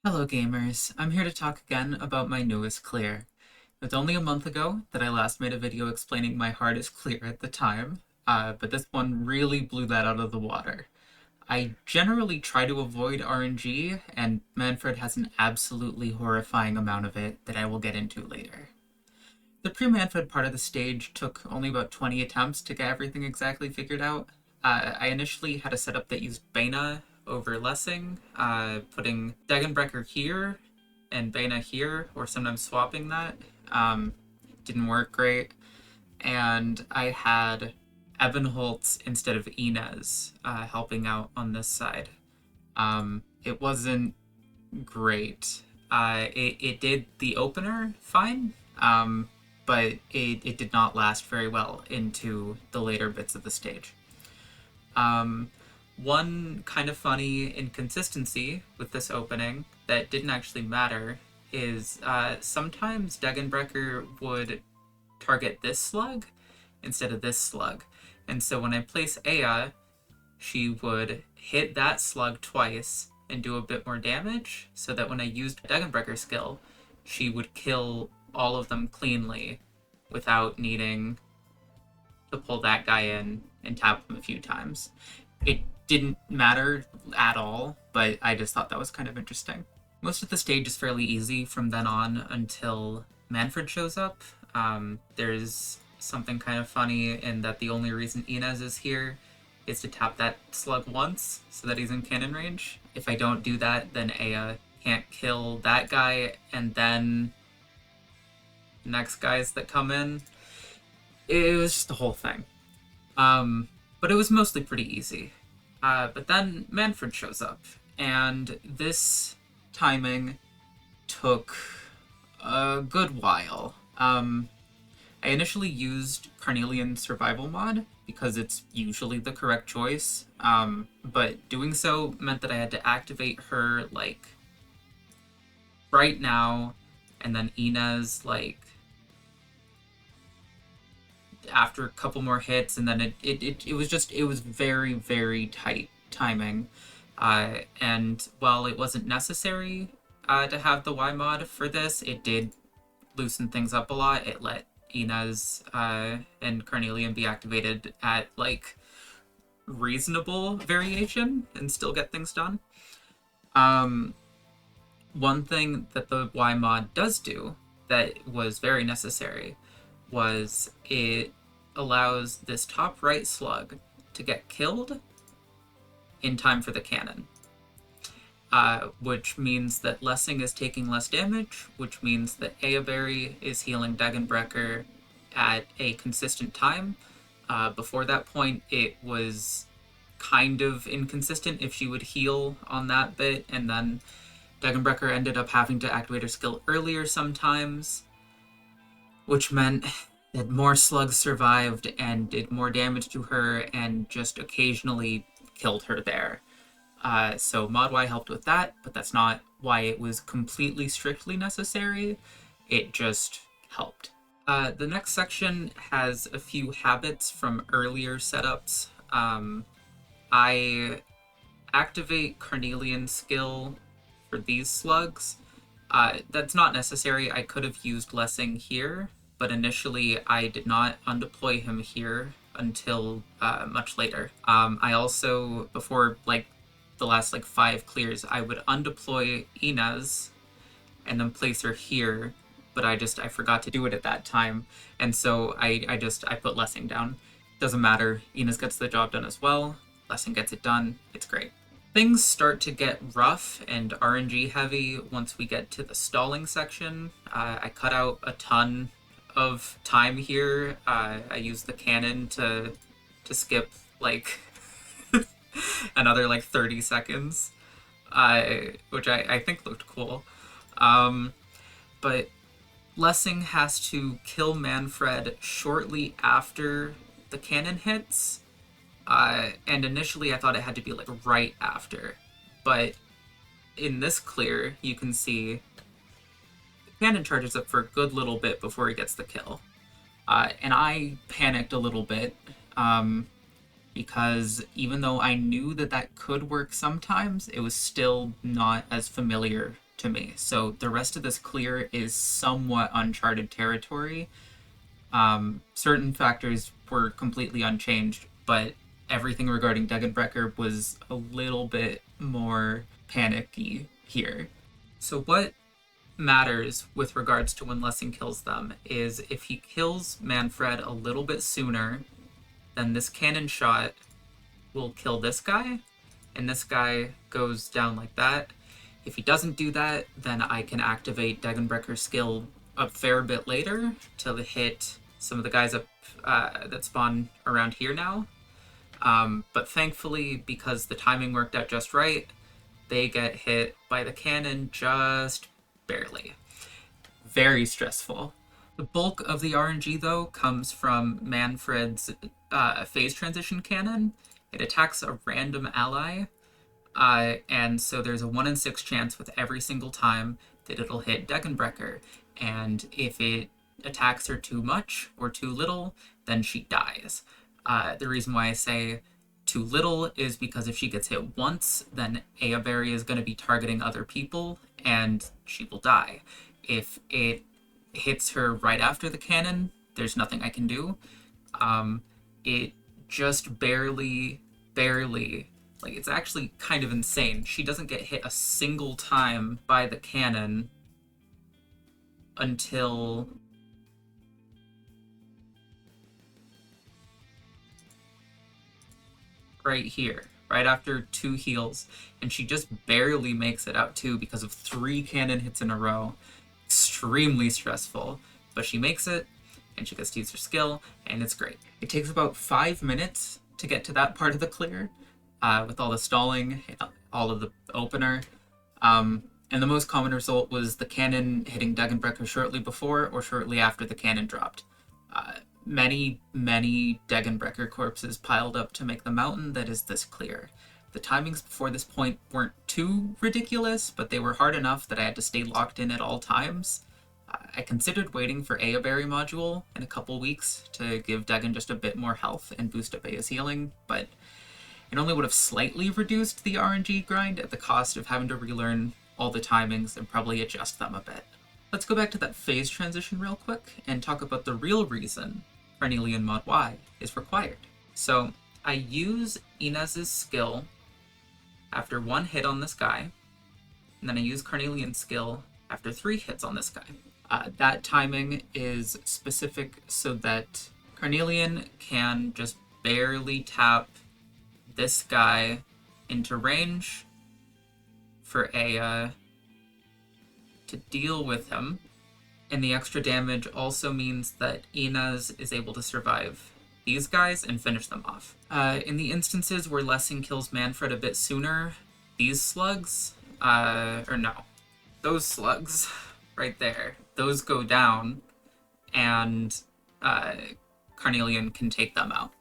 Hello gamers, I'm here to talk again about my newest clear. It was only a month ago that I last made a video explaining my hardest clear at the time, but this one really blew that out of the water. I generally try to avoid RNG, and Manfred has an absolutely horrifying amount of it that I will get into later. The pre-Manfred part of the stage took only about 20 attempts to get everything exactly figured out. I initially had a setup that used Bana over Lessing, putting Degenbrecher here and Bana here, or sometimes swapping that. Didn't work great. And I had Ebenholtz instead of Inez helping out on this side. It wasn't great. It did the opener fine, but it did not last very well into the later bits of the stage. One kind of funny inconsistency with this opening that didn't actually matter is sometimes Degenbrecher would target this slug instead of this slug. And so when I place Aya, she would hit that slug twice and do a bit more damage, so that when I used Degenbrecher skill, she would kill all of them cleanly without needing to pull that guy in and tap him a few times. It didn't matter at all, but I just thought that was kind of interesting. Most of the stage is fairly easy from then on until Manfred shows up. There's something kind of funny in that the only reason Inez is here is to tap that slug once so that he's in cannon range. If I don't do that, then Aya can't kill that guy, and then the next guys that come in. It was just the whole thing. But it was mostly pretty easy. But then Manfred shows up, and this timing took a good while. I initially used Carnelian Survival Mod because it's usually the correct choice, but doing so meant that I had to activate her, like, right now, and then Inez, like, after a couple more hits, and then it was very, very tight timing. And while it wasn't necessary to have the Y mod for this, it did loosen things up a lot. It let Inez and Carnelian be activated at, like, reasonable variation and still get things done. One thing that the Y mod does do that was very necessary was it allows this top right slug to get killed in time for the cannon. Which means that Lessing is taking less damage, which means that Ayaberry is healing Degenbrecher at a consistent time. Before that point, it was kind of inconsistent if she would heal on that bit, and then Degenbrecher ended up having to activate her skill earlier sometimes, which meant that more slugs survived and did more damage to her and just occasionally killed her there. So Mod Y helped with that, but that's not why it was completely strictly necessary. It just helped. The next section has a few habits from earlier setups. I activate Carnelian skill for these slugs. That's not necessary. I could have used Lessing here, but initially I did not undeploy him here until much later. I also, before like the last like 5 clears, I would undeploy Inez and then place her here, but I forgot to do it at that time, and so I put Lessing down. Doesn't matter, Inez gets the job done as well, Lessing gets it done, it's great. Things start to get rough and RNG heavy once we get to the stalling section. I cut out a ton of time here. I used the cannon to skip like another like 30 seconds, which I think looked cool. But Lessing has to kill Manfred shortly after the cannon hits, and initially I thought it had to be like right after, but in this clear you can see the cannon charges up for a good little bit before he gets the kill. And I panicked a little bit, because even though I knew that that could work sometimes, it was still not as familiar to me. So the rest of this clear is somewhat uncharted territory. Certain factors were completely unchanged, but everything regarding Degenbrecher was a little bit more panicky here. So what matters with regards to when Lessing kills them is if he kills Manfred a little bit sooner, then this cannon shot will kill this guy, and this guy goes down like that. If he doesn't do that, then I can activate Degenbrecher's skill a fair bit later to hit some of the guys up that spawn around here now. But thankfully, because the timing worked out just right, they get hit by the cannon just barely. Very stressful. The bulk of the RNG, though, comes from Manfred's phase transition cannon. It attacks a random ally, and so there's a 1 in 6 chance with every single time that it'll hit Degenbrecher. And if it attacks her too much or too little, then she dies. The reason why I say too little is because if she gets hit once, then Ayaberry is going to be targeting other people, and she will die. If it hits her right after the cannon, there's nothing I can do. It just barely, like, it's actually kind of insane. She doesn't get hit a single time by the cannon until right here, right after 2 heals, and she just barely makes it out too because of 3 cannon hits in a row. Extremely stressful, but she makes it, and she gets to use her skill, and it's great. It takes about 5 minutes to get to that part of the clear, with all the stalling, all of the opener. And the most common result was the cannon hitting Degenbrecher shortly before or shortly after the cannon dropped. Many Degenbrecher corpses piled up to make the mountain that is this clear. The timings before this point weren't too ridiculous, but they were hard enough that I had to stay locked in at all times. I considered waiting for Ayaberry module in a couple weeks to give Degen just a bit more health and boost up Aya's healing, but it only would have slightly reduced the RNG grind at the cost of having to relearn all the timings and probably adjust them a bit. Let's go back to that phase transition real quick and talk about the real reason Carnelian Mod Y is required. So I use Inez's skill after 1 hit on this guy, and then I use Carnelian's skill after 3 hits on this guy. That timing is specific so that Carnelian can just barely tap this guy into range for Aya to deal with him. And the extra damage also means that Inez is able to survive these guys and finish them off. In the instances where Lessing kills Manfred a bit sooner, these slugs, those slugs right there, those go down, and Carnelian can take them out.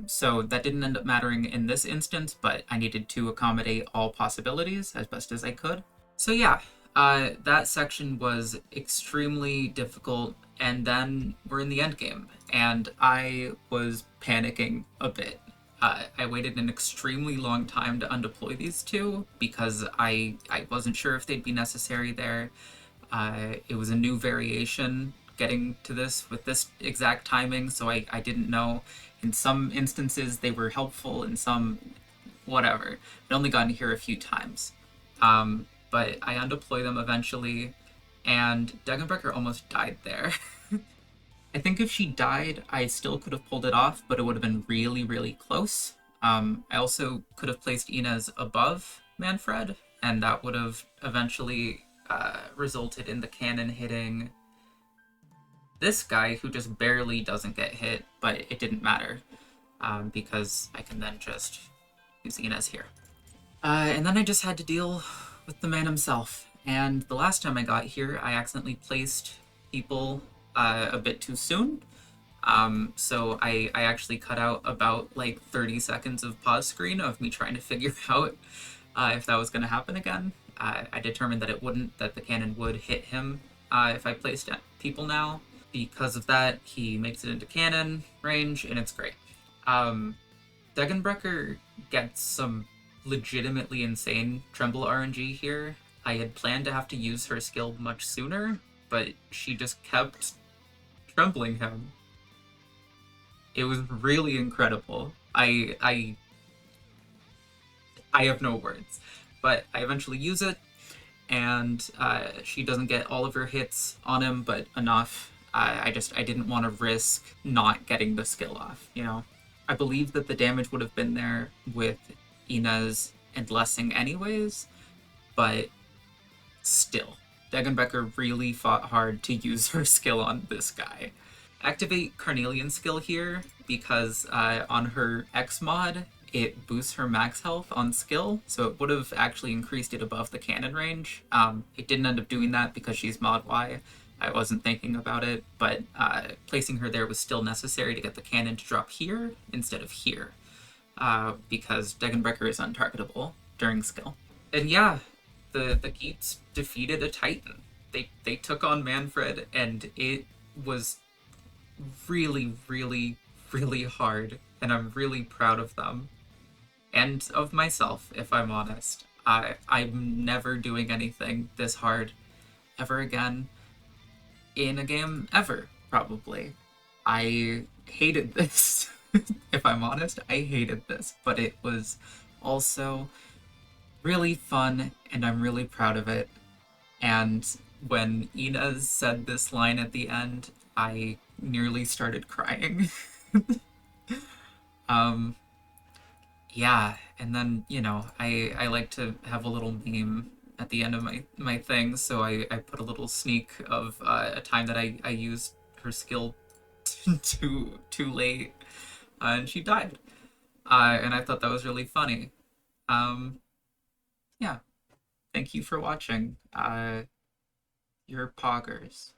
So that didn't end up mattering in this instance, but I needed to accommodate all possibilities as best as I could. So yeah, that section was extremely difficult, and then we're in the end game, and I was panicking a bit. I waited an extremely long time to undeploy these two because I wasn't sure if they'd be necessary there. It was a new variation getting to this with this exact timing, so I didn't know. In some instances they were helpful, in some whatever. I'd only gotten here a few times. But I undeploy them eventually, and Degenbrecher almost died there. I think if she died, I still could have pulled it off, but it would have been really close. I also could have placed Inez above Manfred, and that would have eventually resulted in the cannon hitting this guy, who just barely doesn't get hit, but it didn't matter, because I can then just use Inez here. And then I just had to deal with the man himself. And the last time I got here, I accidentally placed people a bit too soon. So I actually cut out about like 30 seconds of pause screen of me trying to figure out if that was going to happen again. I determined that it wouldn't, that the cannon would hit him if I placed people now. Because of that, he makes it into cannon range, and it's great. Degenbrecher gets some legitimately insane Tremble RNG here. I had planned to have to use her skill much sooner, but she just kept trembling him. It was really incredible. I have no words, but I eventually use it, and she doesn't get all of her hits on him, but enough. I didn't want to risk not getting the skill off. I believe that the damage would have been there with Inez and Lessing anyways, but still, Degenbecker really fought hard to use her skill on this guy. Activate Carnelian's skill here because on her X mod, it boosts her max health on skill, so it would have actually increased it above the cannon range. It didn't end up doing that because she's mod Y. I wasn't thinking about it, but placing her there was still necessary to get the cannon to drop here instead of here, because Degenbrecher is untargetable during skill. And yeah, the Geats defeated a Titan. They took on Manfred, and it was really, really, really hard, and I'm really proud of them. And of myself, if I'm honest. I'm never doing anything this hard ever again in a game ever, probably. I hated this. If I'm honest, I hated this, but it was also really fun, and I'm really proud of it. And when Inez said this line at the end, I nearly started crying. um, yeah, and then, I like to have a little meme at the end of my thing, so I put a little sneak of a time that I used her skill too late, and she died. And I thought that was really funny. Um, yeah, thank you for watching. Your poggers.